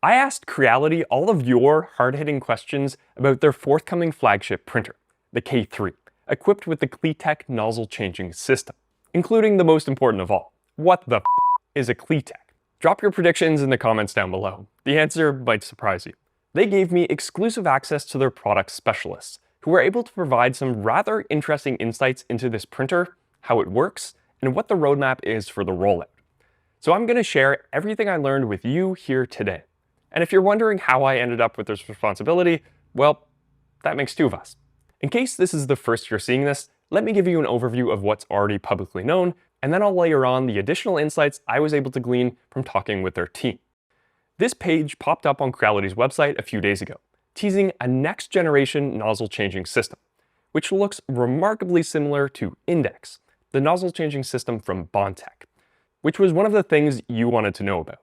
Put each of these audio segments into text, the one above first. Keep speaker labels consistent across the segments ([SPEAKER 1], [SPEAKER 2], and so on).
[SPEAKER 1] I asked Creality all of your hard-hitting questions about their forthcoming flagship printer, the K3, equipped with the KliTek nozzle changing system, including the most important of all, what the is a KliTek? Drop your predictions in the comments down below. The answer might surprise you. They gave me exclusive access to their product specialists, who were able to provide some rather interesting insights into this printer, how it works, and what the roadmap is for the rollout. So I'm going to share everything I learned with you here today. And if you're wondering how I ended up with this responsibility, well, that makes two of us. In case this is the first you're seeing this, let me give you an overview of what's already publicly known, and then I'll layer on the additional insights I was able to glean from talking with their team. This page popped up on Creality's website a few days ago, teasing a next-generation nozzle changing system, which looks remarkably similar to Index, the nozzle changing system from Bondtech, which was one of the things you wanted to know about.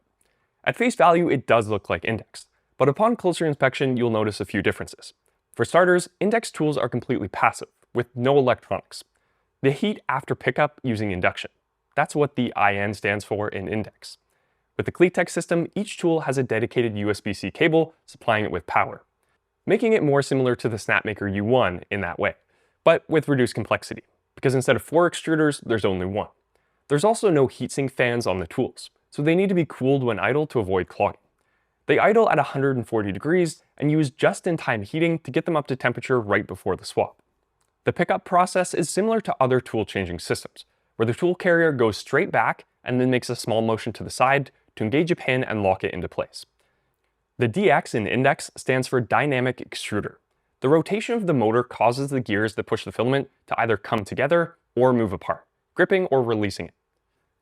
[SPEAKER 1] At face value, it does look like Index, but upon closer inspection, you'll notice a few differences. For starters, Index tools are completely passive, with no electronics. They heat after pickup using induction. That's what the IN stands for in Index. With the KliTek system, each tool has a dedicated USB-C cable supplying it with power, making it more similar to the Snapmaker U1 in that way, but with reduced complexity, because instead of 4 extruders, there's only 1. There's also no heatsink fans on the tools, so they need to be cooled when idle to avoid clogging. They idle at 140 degrees and use just-in-time heating to get them up to temperature right before the swap. The pickup process is similar to other tool changing systems, where the tool carrier goes straight back and then makes a small motion to the side to engage a pin and lock it into place. The DX in Index stands for Dynamic Extruder. The rotation of the motor causes the gears that push the filament to either come together or move apart, gripping or releasing it.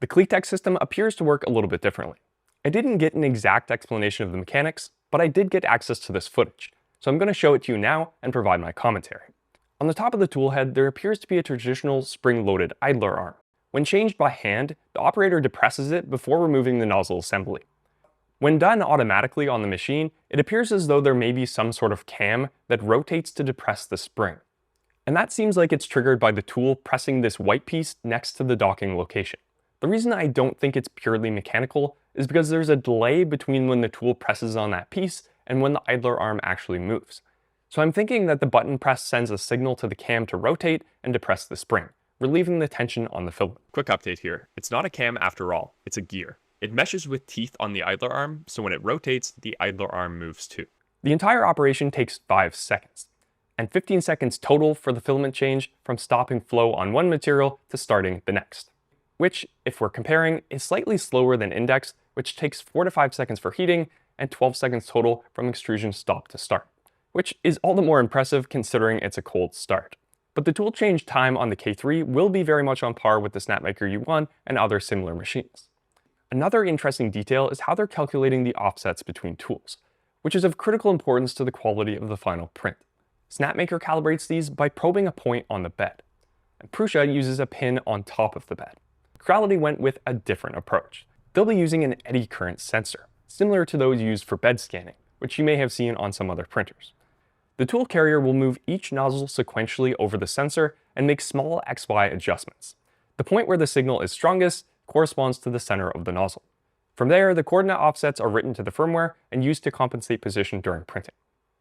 [SPEAKER 1] The KliTek system appears to work a little bit differently. I didn't get an exact explanation of the mechanics, but I did get access to this footage, so I'm going to show it to you now and provide my commentary. On the top of the tool head, there appears to be a traditional spring-loaded idler arm. When changed by hand, the operator depresses it before removing the nozzle assembly. When done automatically on the machine, it appears as though there may be some sort of cam that rotates to depress the spring. And that seems like it's triggered by the tool pressing this white piece next to the docking location. The reason I don't think it's purely mechanical is because there's a delay between when the tool presses on that piece and when the idler arm actually moves. So I'm thinking that the button press sends a signal to the cam to rotate and depress the spring, relieving the tension on the filament.
[SPEAKER 2] Quick update here. It's not a cam after all, it's a gear. It meshes with teeth on the idler arm, so when it rotates, the idler arm moves too.
[SPEAKER 1] The entire operation takes 5 seconds, and 15 seconds total for the filament change from stopping flow on one material to starting the next, which, if we're comparing, is slightly slower than Index, which takes 4 to 5 seconds for heating and 12 seconds total from extrusion stop to start, which is all the more impressive considering it's a cold start. But the tool change time on the K3 will be very much on par with the Snapmaker U1 and other similar machines. Another interesting detail is how they're calculating the offsets between tools, which is of critical importance to the quality of the final print. Snapmaker calibrates these by probing a point on the bed, and Prusa uses a pin on top of the bed. Creality went with a different approach. They'll be using an eddy current sensor, similar to those used for bed scanning, which you may have seen on some other printers. The tool carrier will move each nozzle sequentially over the sensor and make small XY adjustments. The point where the signal is strongest corresponds to the center of the nozzle. From there, the coordinate offsets are written to the firmware and used to compensate position during printing.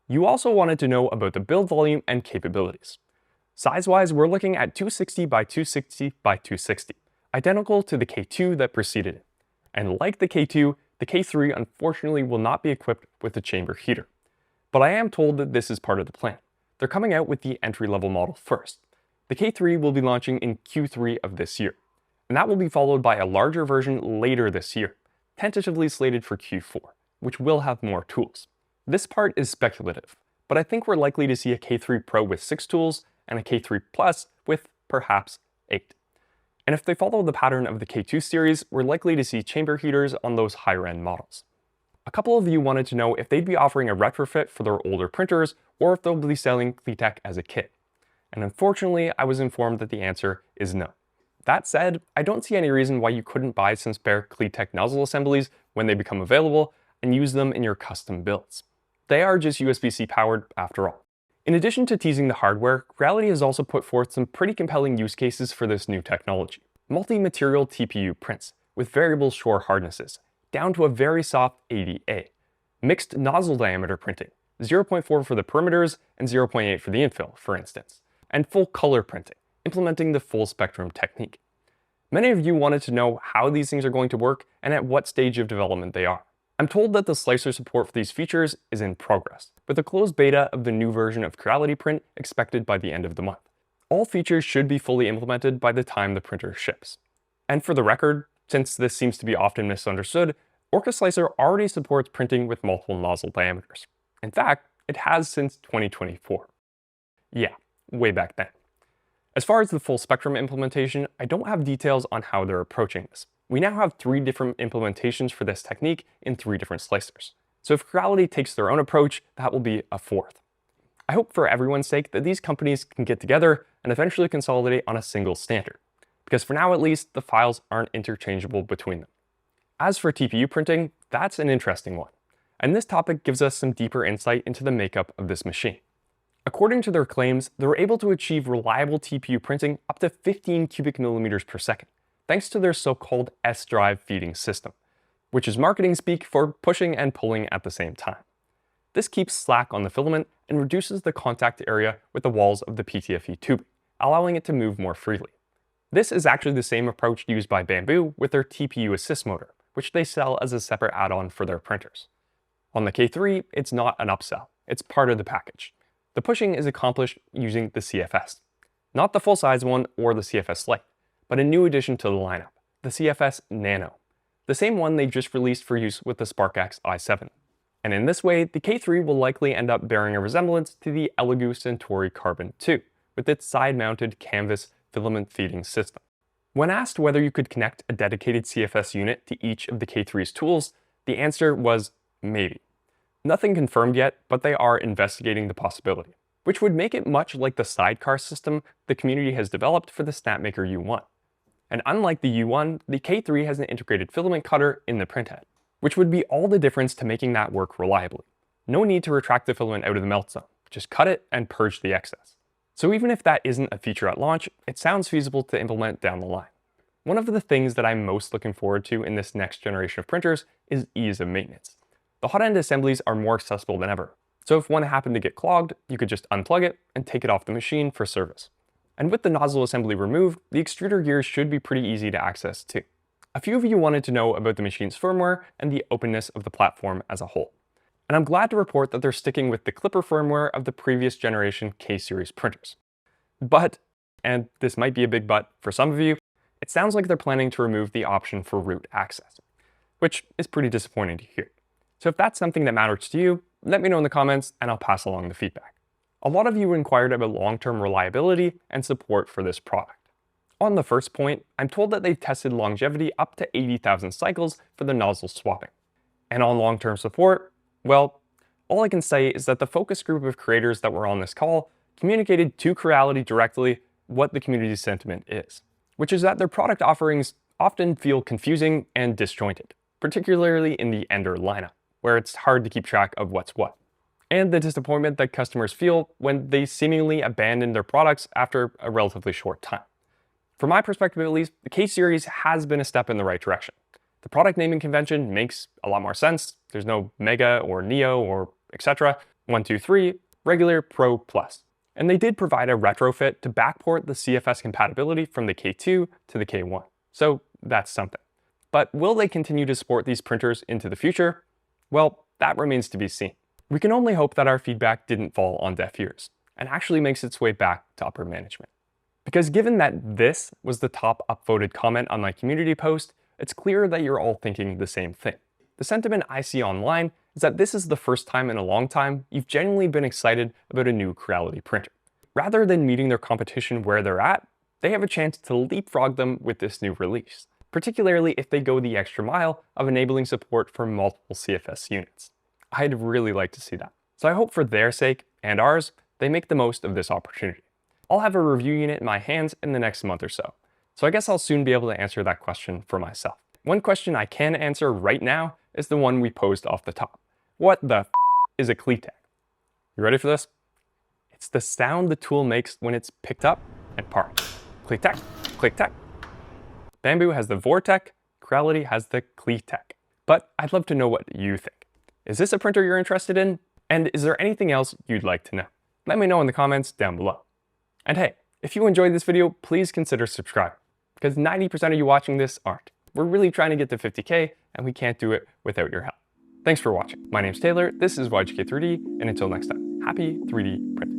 [SPEAKER 1] You also wanted to know about the build volume and capabilities. Size-wise, we're looking at 260 by 260 by 260, identical to the K2 that preceded it. And like the K2, the K3 unfortunately will not be equipped with a chamber heater. But I am told that this is part of the plan. They're coming out with the entry-level model first. The K3 will be launching in Q3 of this year, and that will be followed by a larger version later this year, tentatively slated for Q4, which will have more tools. This part is speculative, but I think we're likely to see a K3 Pro with 6 tools and a K3 Plus with perhaps 8. And if they follow the pattern of the K2 series, we're likely to see chamber heaters on those higher-end models. A couple of you wanted to know if they'd be offering a retrofit for their older printers or if they'll be selling KliTek as a kit. And unfortunately, I was informed that the answer is no. That said, I don't see any reason why you couldn't buy some spare KliTek nozzle assemblies when they become available and use them in your custom builds. They are just USB-C powered after all. In addition to teasing the hardware, Creality has also put forth some pretty compelling use cases for this new technology. Multi-material TPU prints with variable shore hardnesses, down to a very soft 80A. mixed nozzle diameter printing, 0.4 for the perimeters and 0.8 for the infill, for instance, and full color printing, implementing the full spectrum technique. Many of you wanted to know how these things are going to work and at what stage of development they are. I'm told that the slicer support for these features is in progress, with a closed beta of the new version of Creality Print expected by the end of the month. All features should be fully implemented by the time the printer ships. And for the record, since this seems to be often misunderstood, Orca Slicer already supports printing with multiple nozzle diameters. In fact, it has since 2024. Yeah, way back then. As far as the full spectrum implementation, I don't have details on how they're approaching this. We now have 3 different implementations for this technique in 3 different slicers. So if Creality takes their own approach, that will be a 4th. I hope for everyone's sake that these companies can get together and eventually consolidate on a single standard, because for now at least, the files aren't interchangeable between them. As for TPU printing, that's an interesting one, and this topic gives us some deeper insight into the makeup of this machine. According to their claims, they were able to achieve reliable TPU printing up to 15 cubic millimeters per second, thanks to their so-called S-drive feeding system, which is marketing speak for pushing and pulling at the same time. This keeps slack on the filament and reduces the contact area with the walls of the PTFE tubing, allowing it to move more freely. This is actually the same approach used by Bamboo with their TPU assist motor, which they sell as a separate add-on for their printers. On the K3, it's not an upsell, it's part of the package. The pushing is accomplished using the CFS. Not the full-size one or the CFS Lite, but a new addition to the lineup, the CFS Nano, the same one they just released for use with the SparkX i7. And in this way, the K3 will likely end up bearing a resemblance to the Elegoo Centauri Carbon 2, with its side-mounted canvas filament feeding system. When asked whether you could connect a dedicated CFS unit to each of the K3's tools, the answer was maybe. Nothing confirmed yet, but they are investigating the possibility, which would make it much like the sidecar system the community has developed for the Snapmaker U1. And unlike the U1, the K3 has an integrated filament cutter in the printhead, which would be all the difference to making that work reliably. No need to retract the filament out of the melt zone, just cut it and purge the excess. So even if that isn't a feature at launch, it sounds feasible to implement down the line. One of the things that I'm most looking forward to in this next generation of printers is ease of maintenance. The hot end assemblies are more accessible than ever, so if one happened to get clogged, you could just unplug it and take it off the machine for service. And with the nozzle assembly removed, the extruder gears should be pretty easy to access too. A few of you wanted to know about the machine's firmware and the openness of the platform as a whole. And I'm glad to report that they're sticking with the Clipper firmware of the previous generation K-series printers. But, and this might be a big but for some of you, it sounds like they're planning to remove the option for root access, which is pretty disappointing to hear. So if that's something that matters to you, let me know in the comments and I'll pass along the feedback. A lot of you inquired about long-term reliability and support for this product. On the first point, I'm told that they've tested longevity up to 80,000 cycles for the nozzle swapping. And on long-term support, well, all I can say is that the focus group of creators that were on this call communicated to Creality directly what the community's sentiment is, which is that their product offerings often feel confusing and disjointed, particularly in the Ender lineup, where it's hard to keep track of what's what, and the disappointment that customers feel when they seemingly abandon their products after a relatively short time. From my perspective at least, the K-series has been a step in the right direction. The product naming convention makes a lot more sense. There's no Mega or Neo or etc. 1, 2, 3, regular, Pro, Plus. And they did provide a retrofit to backport the CFS compatibility from the K2 to the K1. So that's something. But will they continue to support these printers into the future? Well, that remains to be seen. We can only hope that our feedback didn't fall on deaf ears and actually makes its way back to upper management. Because given that this was the top upvoted comment on my community post, it's clear that you're all thinking the same thing. The sentiment I see online is that this is the first time in a long time you've genuinely been excited about a new Creality printer. Rather than meeting their competition where they're at, they have a chance to leapfrog them with this new release, particularly if they go the extra mile of enabling support for multiple CFS units. I'd really like to see that. So I hope for their sake, and ours, they make the most of this opportunity. I'll have a review unit in my hands in the next month or so I guess I'll soon be able to answer that question for myself. One question I can answer right now is the one we posed off the top. What the is a KliTek? You ready for this? It's the sound the tool makes when it's picked up and parked. KliTek, KliTek. Bamboo has the Vortek, Creality has the KliTek. But I'd love to know what you think. Is this a printer you're interested in? And is there anything else you'd like to know? Let me know in the comments down below. And hey, if you enjoyed this video, please consider subscribing, because 90% of you watching this aren't. We're really trying to get to 50K, and we can't do it without your help. Thanks for watching. My name's Taylor, this is YGK3D, and until next time, happy 3D printing.